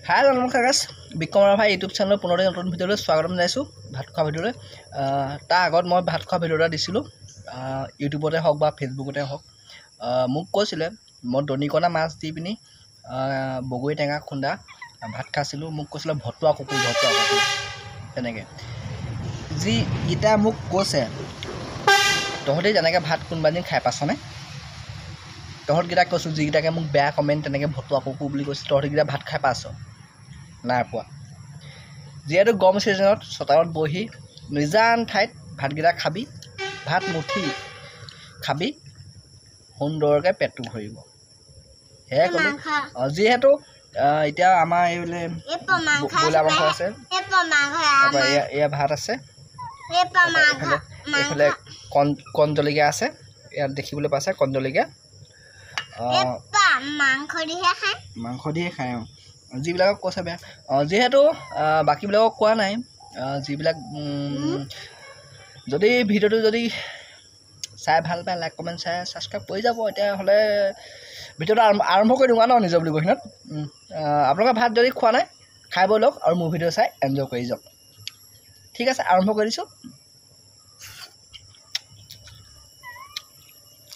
হাই নমস্কাৰ গাইছ বিক্ৰমৰ ভাই ইউটিউব চেনেলৰ পুনৰ নতুন ভিডিঅ'লৈ স্বাগতম জনাইছোঁ ভাত খোৱা ভিডিঅ'লৈ তাৰ আগত মই ভাত খোৱা ভিডিঅ' এটা দিছিলোঁ ইউটিউবতে হওক বা ফেচবুকতে হওক মোক কৈছিলে মই দনিকণা মাছ দি পিনি বগৰী টেঙা খুন্দা ভাত খাইছিলোঁ মোক কৈছিলে ভতুৱা কুকুৰ তেনেকৈ যিকেইটা মোক কৈছে তহঁতি যেনেকৈ ভাত কোনোবা দিন খাই পাইছনে তহঁতকেইটাক কৈছোঁ যিকেইটাকে মোক বেয়া কমেণ্ট তেনেকৈ ভতুৱা কুকুৰ বুলি কৈছে তহঁতকেইটা ভাত খাই পাইছ নাই পোৱা যিহেতু গৰম ছিজনত চোতালত বহি নিজান ঠাইত ভাতকেইটা খাবি ভাত মুঠি খাবি সুন্দৰকৈ পেটটো ভৰিব সেয়াই ক'লোঁ যিহেতু এতিয়া আমাৰ এইবোলে ব্ৰইলাৰ মাংস আছে এয়া ভাত আছে এইফালে কণ জলকীয়া আছে ইয়াত দেখিবলৈ পাইছে কণ জলকীয়া মাংস দিয়ে খায় যিবিলাকক কৈছে বেয়া যিহেতু বাকীবিলাকক কোৱা নাই যিবিলাক যদি ভিডিঅ'টো যদি চাই ভাল পায় লাইক কমেণ্ট চাই ছাবস্ক্ৰাইব কৰি যাব এতিয়াহ'লে ভিডিঅ'টো আৰম্ভ কৰি দিওঁ ন নিজৰ বুলি কৈছিলত আপোনালোকে ভাত যদি খোৱা নাই খাই বৈ লওক আৰু মোৰ ভিডিঅ' চাই এনজয় কৰি যাওক ঠিক আছে আৰম্ভ কৰি দিছোঁ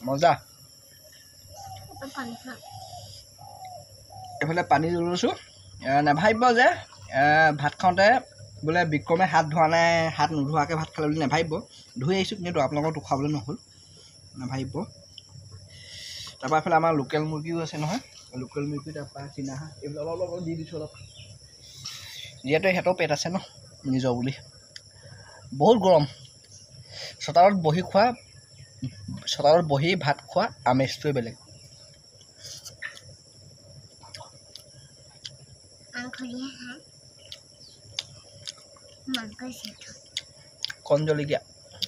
মজা এইফালে পানী লৈছোঁ নাভাবিব যে ভাত খাওঁতে বোলে বিক্ৰমে হাত ধোৱা নাই হাত নোধোৱাকৈ ভাত খালে বুলি নাভাবিব ধুই আহিছোঁ কিন্তু আপোনালোকক দেখুৱাবলৈ নহ'ল নাভাবিব তাৰপৰা এইফালে আমাৰ লোকেল মুৰ্গীও আছে নহয় লোকেল মুৰ্গী তাৰপৰা চীনা হাঁহ এইবিলাক অলপ দি দিছোঁ অলপ যিহেতু সিহঁতৰ পেট আছে ন নিজৰ বুলি বহুত গৰম চোতালত বহি ভাত খোৱা আমেজটোৱে বেলেগ কণ জলকীয়া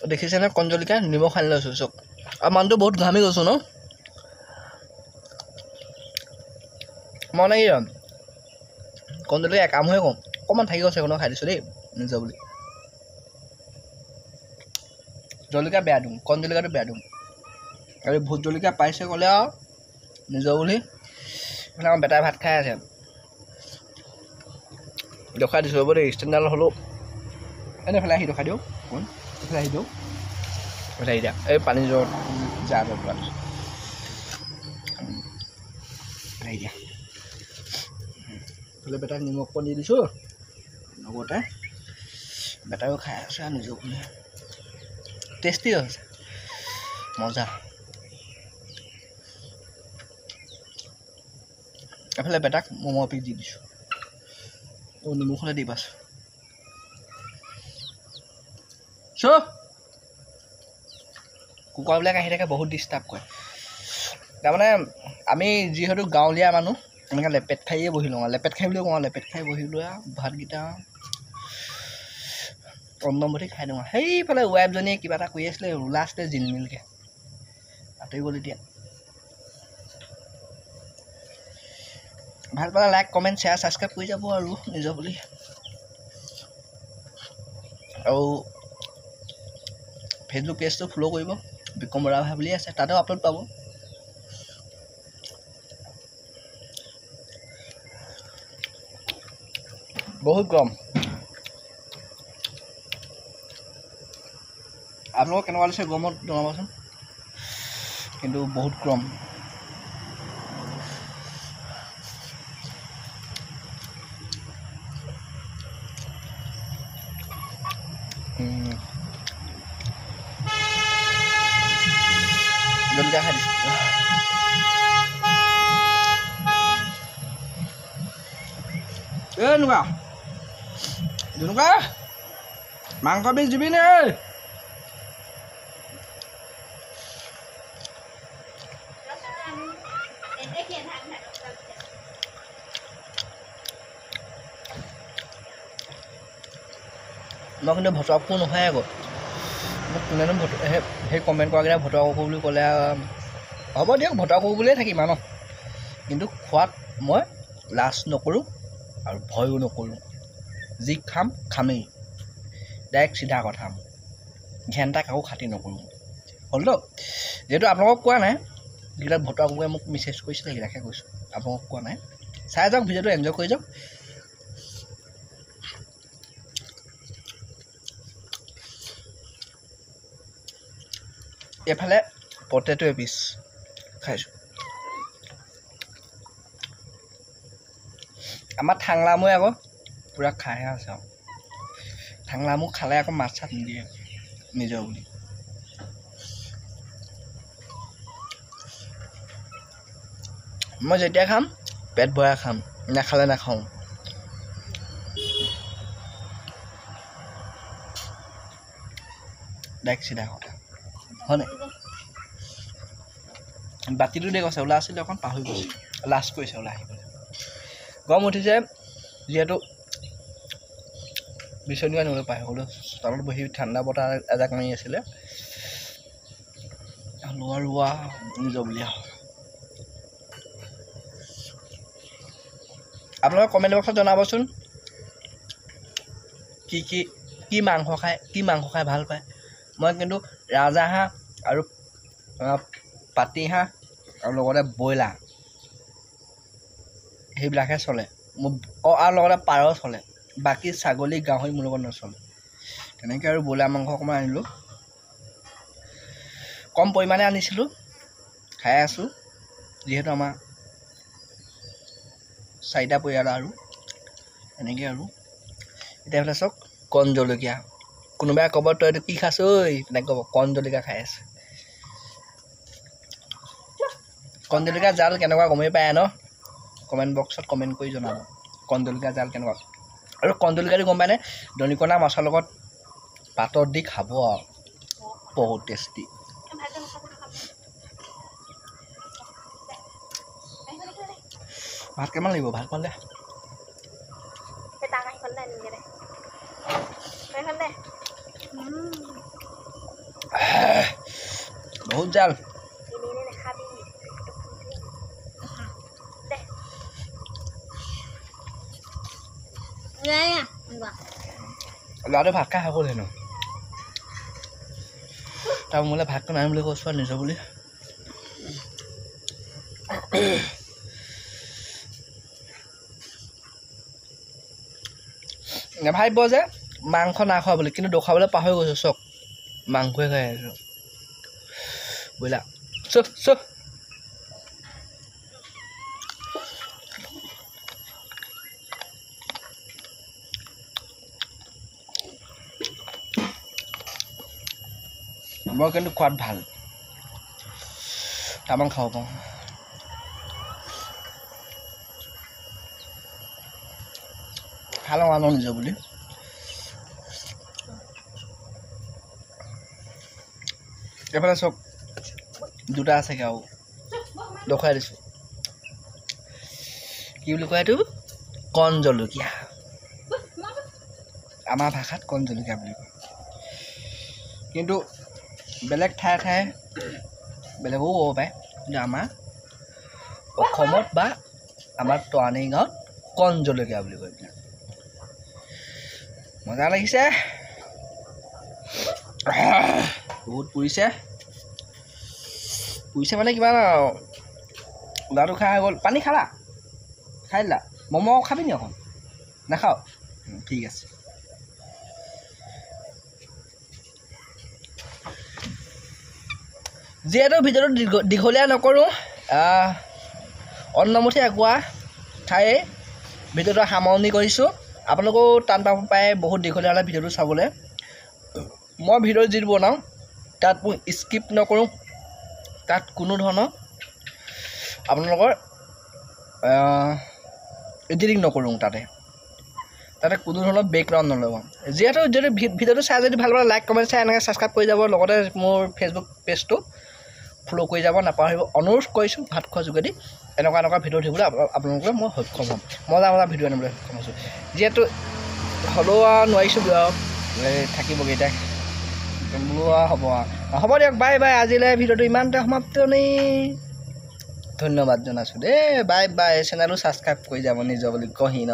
দেখিছেনে কণ জলকীয়া নিমখ সানি লৈছোঁ চক আৰু মানুহটো বহুত ঘামি গৈছোঁ ন মই মানে কি কণ জলকীয়া কাম হৈ কওঁ অকণমান থাকি গৈছে খাই দিছোঁ দেই নিজৰ বুলি জলকীয়া বেয়া দিওঁ কণ জলকীয়াটো বেয়া দিওঁ আৰু ভোট জলকীয়া পাইছে ক'লে আৰু নিজৰ বুলি মানে আমাৰ বেটাই ভাত খাই আছে দেখুৱাই দিছোঁ হ'ব দেই ষ্টেণ্ডাৰ্ড হ'লেও এনেফালে আহি দেখাই দিওঁ কোন এইফালে আহি দিওঁ এইফালে আহি দিয়া এই পানী জ্বৰ জাৰ পৰা আহি দিয়া এইফালে বেটাক নিমখ অকণ দি দিছোঁ লগতে বেটাও খাই আছে আৰু নিজৰ বুলি টেষ্টি হৈছে মজা এফালে বেটাক ম'ম' পিচ দি দিছোঁ নিমখলে দি পাইছোঁ কুকুৰাবিলাক আহি থাকে বহুত ডিষ্টাৰ্ব কৰে তাৰমানে আমি যিহেতু গাঁৱলীয়া মানুহ এনেকৈ লেপেট খাইয়ে বহি লওঁ লেপেট খাই বুলিও কওঁ লেপেট খাই বহি লৈ ভাতকেইটা কন্দমবতি খাই দিওঁ সেইফালে ৱাইফজনীয়ে কিবা এটা কৰি আছিলে ৰুলা আছিলে জিলমিলকৈ আঁতৰি গ'ল এতিয়া ভাল পালে লাইক কমেণ্ট শ্বেয়াৰ ছাবস্ক্ৰাইব কৰি যাব আৰু নিজৰ বুলি আৰু ফেচবুক পেজটো ফ'ল' কৰিব বিক্ৰম বৰা ভাই বুলি আছে তাতেও আপলোড পাব বহুত গৰম আপোনালোকক কেনেকুৱা লাগিছে গৰমত জনাবচোন কিন্তু বহুত গৰম জলকীয়া খাই দিছোঁ জুনুকা মাংস বিষ দিবি নে মই কিন্তু ভতুৱা কুকুৰ নহয় আকৌ মোক কোনেনো সেই কমেণ্ট কৰাকেইটা ভতুৱা কুকুৰ বুলি ক'লে হ'ব দিয়ক ভতুৱা কুকুৰ বুলিয়ে থাকিম আৰু ন কিন্তু খোৱাত মই লাজ নকৰোঁ আৰু ভয়ো নকৰোঁ যি খাম খামেই ডাইৰেক্ট চিধা কথা ঘেণ্টা কাকো খাতি নকৰোঁ হ'লতো যিহেতু আপোনালোকক কোৱা নাই যিবিলাক ভতুৱা কুকুৰে মোক মেছেজ কৰিছিলে সেইবিলাকে কৈছোঁ, আপোনাক কোৱা নাই। চাই যাওক ভিডিঅ'টো, এনজয় কৰি যাওক। এইফালে পটেটো এপিচ খাইছোঁ। আমাৰ ঠাংলামুৱে আকৌ পূৰা খাইহে আছে আৰু ঠাংলামু খালে আকৌ মাছ চাত নিদিয়ে নিজৰ বুলি। মই যেতিয়া খাম পেট ভৰাই খাম, নাখালে নাখাওঁ। ডাইক চিধা কথা হয়নে? বাতিটো দে কৈছে ওলাই আছিলে অকণ পাহৰি গৈছে, লাষ্ট কৰিছে ওলাই আহিবলৈ। গৰম উঠিছে যিহেতু বিচনী আনিবলৈ পাই হ'লেও তলত বহি ঠাণ্ডা বতাহ এজাক মাৰি আছিলে। লোৱা ৰোৱা নিজৰ বুলি আপোনালোকে কমেণ্ট বক্সত জনাবচোন কি মাংস খাই ভাল পায়। মই কিন্তু ৰাজহাঁহ আৰু পাতিহাঁহ আৰু লগতে ব্ৰইলাৰ সেইবিলাকহে চলে মোৰ, আৰু লগতে পাৰ চলে। বাকী ছাগলী গাহৰি মোৰ লগত নচলে। তেনেকৈ আৰু ব্ৰইলাৰ মাংস অকণমান আনিলোঁ, কম পৰিমাণে আনিছিলোঁ, খাই আছোঁ যিহেতু আমাৰ 4টা পৰিয়াল আৰু এনেকৈ আৰু। এতিয়া এইফালে চাওক কণ জলকীয়া, কোনোবাই ক'ব তই এইটো কি খাইছ ঐ, তেনেকৈ ক'ব কণ জলকীয়া খাই আছে। কণ জলকীয়া জাল কেনেকুৱা গমেই পায় ন? কমেণ্ট বক্সত কমেণ্ট কৰি জনাব কণ জলকীয়া জাল কেনেকুৱা। আৰু কণ জলকীয়াটো গম পায়নে? দনিকণা মাছৰ লগত পাতত দি খাব আৰু বহুত টেষ্টি। ভাত কেইটামান লাগিব, ভাত পালে বহুত জাল। ল'ৰাটো ভাত খাই হ'ল হেনো, তাৰ মোলৈ ভাতটো নাই বুলি কৈছোঁ আৰু নিজৰ বুলি। নেভাবিব যে মাংস নাখোৱা বুলি, কিন্তু দেখুৱাবলৈ পাহৰি গৈছোঁ। চক মাংসই খাই আছোঁ ব্ৰইলাৰ। চক মই কিন্তু খোৱাত ভাল, তামান খাব পাৰোঁ। খাই লওঁ আনো নিজৰ বুলি। এইফালে চব দুটা আছেগৈ আৰু দেখুৱাই দিছোঁ। কি বুলি কয় এইটো? কণ জলকীয়া, আমাৰ ভাষাত কণ জলকীয়া বুলি কয়। কিন্তু বেলেগ ঠায়ে বেলেগো ক'ব পাৰে, কিন্তু আমাৰ অসমত বা আমাৰ টৰানি গাঁৱত কণ জলকীয়া বুলি কয়। মজা লাগিছে, বহুত পুৰিছে মানে কিমান আৰু। ল'ৰাটো খাই হৈ গ'ল। পানী খালা? খাই দিলা? ম'ম' খাবি নি অকণ? নাখাওঁ? ঠিক আছে। যিহেতু ভিডিঅ'টো দীঘলীয়া নকৰোঁ, অন্নমুঠি একুৱা ঠাইয়ে ভিডিঅ'টো সামৰণি কৰিছোঁ। আপোনালোকেও টান পাব পাৰে বহুত দীঘলীয়া হ'লে ভিডিঅ'টো চাবলৈ। মই ভিডিঅ' যিটো বনাওঁ তাত মই স্কিপ নকৰোঁ, তাত কোনো ধৰণৰ আপোনালোকৰ এডিটিং নকৰোঁ। তাতে কোনো ধৰণৰ বেকগ্ৰাউণ্ড নলগাওঁ। যিহেতু যদি ভিডিঅ'টো চাই যদি ভাল পালে লাইক কমেণ্ট চাই এনেকৈ ছাবস্ক্ৰাইব কৰি যাব। লগতে মোৰ ফেচবুক পেজটো ফ'ল' কৰি যাব নাপাহৰিব। অনুৰোধ কৰিছোঁ ভাত খোৱাৰ যোগেদি এনেকুৱা ভিডিঅ' দিবলৈ আপোনালোকে মই সক্ষম হ'ম। মজা ভিডিঅ' আনিবলৈ সক্ষম হৈছোঁ। যিহেতু হ'লেও আৰু নোৱাৰিছোঁ থাকিবগৈ এতিয়া বোলো আৰু হ'ব দিয়ক, বাই বাই। আজিলৈ ভিডিঅ'টো ইমানতে সমাপ্তনি। ধন্যবাদ জনাইছোঁ দেই, বাই বাই। চেনেলটো ছাবস্ক্ৰাইব কৰি যাব নিজৰ বুলি কহি ন।